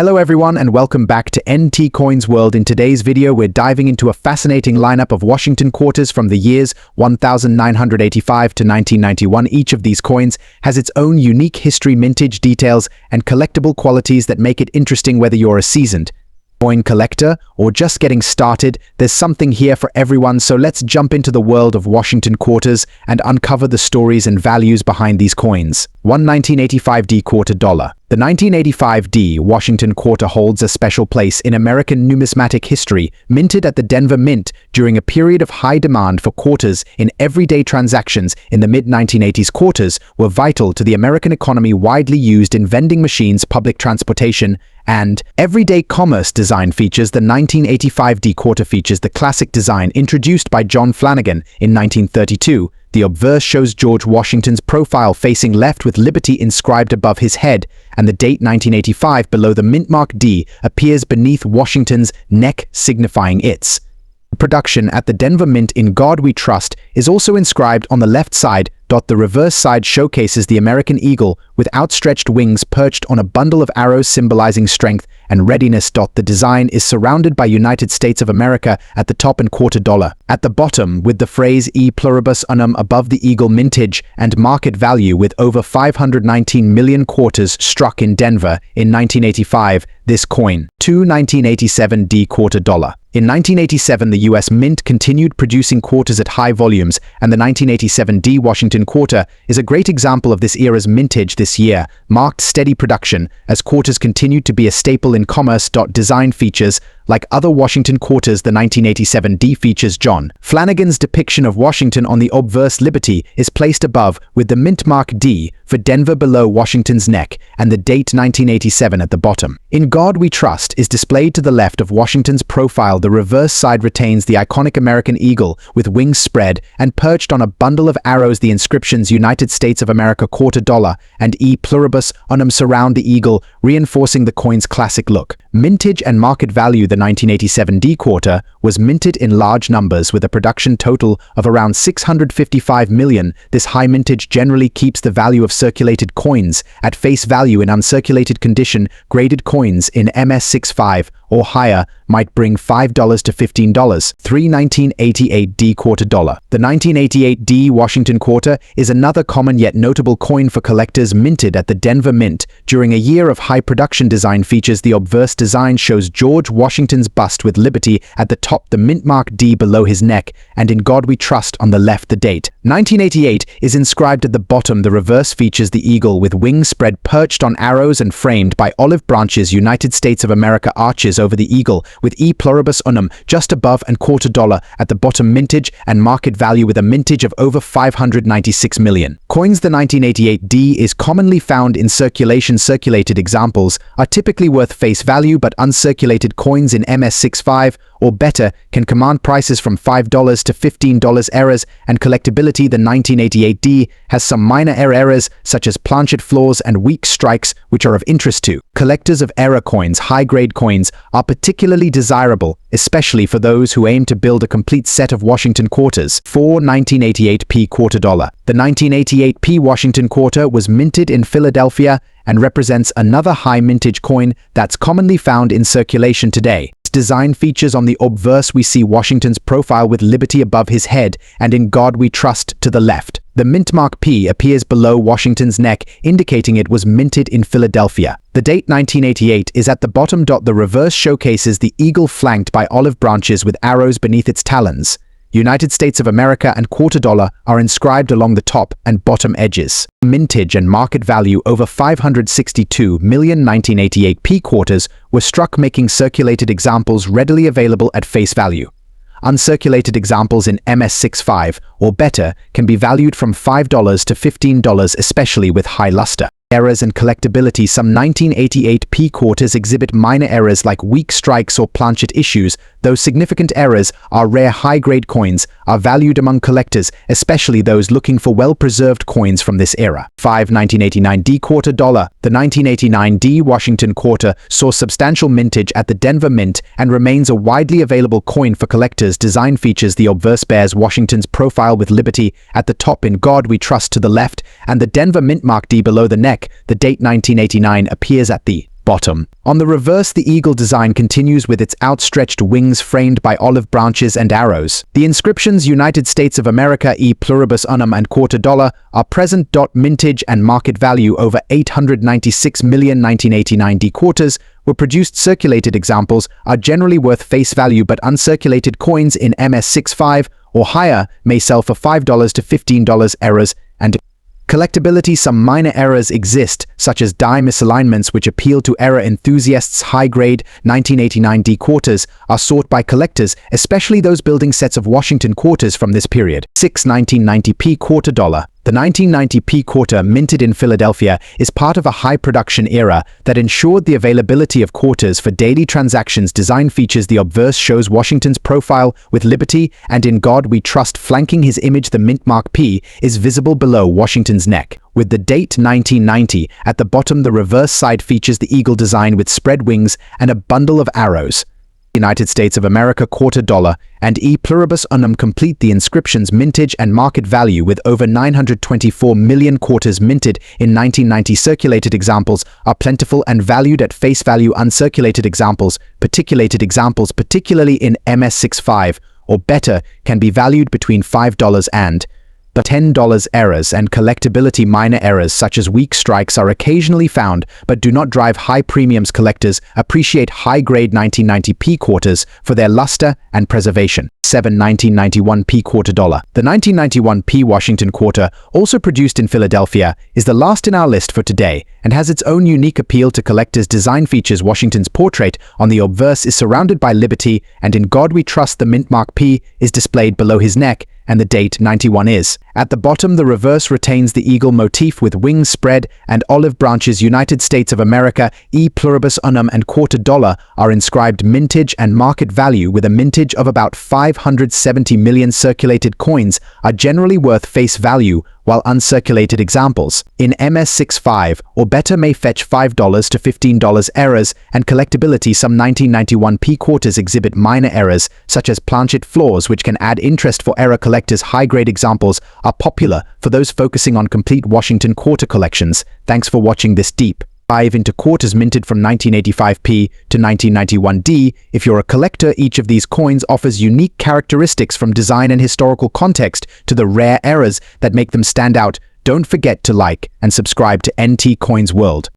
Hello everyone and welcome back to NT Coins World. In today's video, we're diving into a fascinating lineup of Washington quarters from the years 1985 to 1991. Each of these coins has its own unique history, mintage details, and collectible qualities that make it interesting whether you're a seasoned coin collector or just getting started. There's something here for everyone, so let's jump into the world of Washington quarters and uncover the stories and values behind these coins. 1985 D quarter dollar. The 1985 D Washington quarter holds a special place in American numismatic history. Minted at the Denver Mint during a period of high demand for quarters in everyday transactions in the mid-1980s, quarters were vital to the American economy, widely used in vending machines, public transportation, and everyday commerce. Design features. The 1985 D quarter features the classic design introduced by John Flanagan in 1932. The obverse shows George Washington's profile facing left with Liberty inscribed above his head, and the date 1985 below the mint mark D appears beneath Washington's neck, signifying its production at the Denver Mint. "In God We Trust" is also inscribed on the left side. The reverse side showcases the American eagle with outstretched wings perched on a bundle of arrows, symbolizing strength and readiness. The design is surrounded by United States of America at the top and quarter dollar at the bottom, with the phrase E pluribus unum above the eagle. Mintage and market value. With over 519 million quarters struck in Denver in 1985, this coin. 1987 D quarter dollar. In 1987, the U.S. Mint continued producing quarters at high volumes, and the 1987 D Washington quarter is a great example of this era's mintage. This year marked steady production as quarters continued to be a staple in commerce. Design features. Like other Washington quarters, the 1987 D features John Flanagan's depiction of Washington on the obverse. Liberty is placed above, with the mint mark D for Denver below Washington's neck, and the date 1987 at the bottom. "In God We Trust" is displayed to the left of Washington's profile. The reverse side retains the iconic American eagle with wings spread and perched on a bundle of arrows. The inscriptions United States of America quarter dollar and E pluribus unum surround the eagle, reinforcing the coin's classic look. Mintage and market value. The 1987 D quarter was minted in large numbers with a production total of around 655 million. This high mintage generally keeps the value of circulated coins at face value. In uncirculated condition, graded coins in MS65 or higher might bring $5 to $15. 1988 D quarter dollar. The 1988 D Washington quarter is another common yet notable coin for collectors, minted at the Denver Mint during a year of high production. Design features. The obverse design shows George Washington's bust with Liberty at the top, the mint mark D below his neck, and "In God We Trust" on the left. The date 1988 is inscribed at the bottom. The reverse features the eagle with wings spread perched on arrows and framed by olive branches. United States of America arches over the eagle with E pluribus unum just above and quarter dollar at the bottom. Mintage and market value. With a mintage of over 596 million coins, the 1988 D is commonly found in circulation. Circulated examples are typically worth face value, but uncirculated coins in MS65 or better can command prices from $5 to $15. Errors and collectability. The 1988 D has some minor errors such as planchet flaws and weak strikes, which are of interest to collectors of error coins. High-grade coins are particularly desirable, especially for those who aim to build a complete set of Washington quarters. 1988 P quarter dollar. The 1988 P Washington quarter was minted in Philadelphia and represents another high mintage coin that's commonly found in circulation today. Design features. On the obverse, we see Washington's profile with Liberty above his head and "In God We Trust" to the left. The mint mark P appears below Washington's neck, indicating it was minted in Philadelphia. The date 1988 is at the bottom. The reverse showcases the eagle flanked by olive branches with arrows beneath its talons. United States of America and quarter dollar are inscribed along the top and bottom edges. Mintage and market value. Over 562 million 1988 P quarters were struck, making circulated examples readily available at face value. Uncirculated examples in MS65 or better can be valued from $5 to $15, especially with high luster. Errors and collectability. Some 1988 P quarters exhibit minor errors like weak strikes or planchet issues, though significant errors are rare. High-grade coins are valued among collectors, especially those looking for well-preserved coins from this era. 1989 D quarter dollar. The 1989 D Washington quarter saw substantial mintage at the Denver Mint and remains a widely available coin for collectors. Design features. The obverse bears Washington's profile with Liberty at the top, "In God We Trust" to the left, and the Denver mint mark D below the neck. The date 1989 appears at the Bottom. On the reverse, the eagle design continues with its outstretched wings framed by olive branches and arrows. The inscriptions United States of America e pluribus unum and $2 are present. Mintage and market value over 896,1989 D quarters were produced. Circulated examples are generally worth face value, but uncirculated coins in MS65 or higher may sell for $5 to $15. Errors and collectability. Some minor errors exist, such as die misalignments, which appeal to error enthusiasts. High-grade 1989 D quarters are sought by collectors, especially those building sets of Washington quarters from this period. 1990 P quarter dollar. The 1990 P quarter, minted in Philadelphia, is part of a high-production era that ensured the availability of quarters for daily transactions. Design features the obverse shows Washington's profile with Liberty and In God We Trust flanking his image. The mint mark P is visible below Washington's neck, with the date 1990 at the bottom. The reverse side features the eagle design with spread wings and a bundle of arrows. United States of America $2 and e pluribus unum complete the inscriptions. Mintage and market value with over 924 million quarters minted in 1990. Circulated examples are plentiful and valued at face value. Uncirculated examples, particularly in MS65 or better, can be valued between $5 and $10. Errors and collectability. Minor errors such as weak strikes are occasionally found but do not drive high premiums. Collectors appreciate high-grade 1990 P quarters for their luster and preservation. 1991 P quarter dollar. The 1991 P Washington quarter, also produced in Philadelphia, is the last in our list for today and has its own unique appeal to collectors. Design features Washington's portrait on the obverse is surrounded by Liberty and In God We Trust. The mint mark P is displayed below his neck and the date 91 is. At the bottom, the reverse retains the eagle motif with wings spread and olive branches. United States of America e pluribus unum and $2 are inscribed. Mintage and market value with a mintage of about 570 million. Circulated coins are generally worth face value, while uncirculated examples in MS65 or better may fetch $5 to $15. Errors and collectability. Some 1991 P quarters exhibit minor errors, such as planchet flaws, which can add interest for error collectors. High-grade examples are popular for those focusing on complete Washington quarter collections. Thanks for watching this deep dive into quarters minted from 1985 P to 1991 D. If you're a collector, each of these coins offers unique characteristics, from design and historical context to the rare errors that make them stand out. Don't forget to like and subscribe to NT Coins World.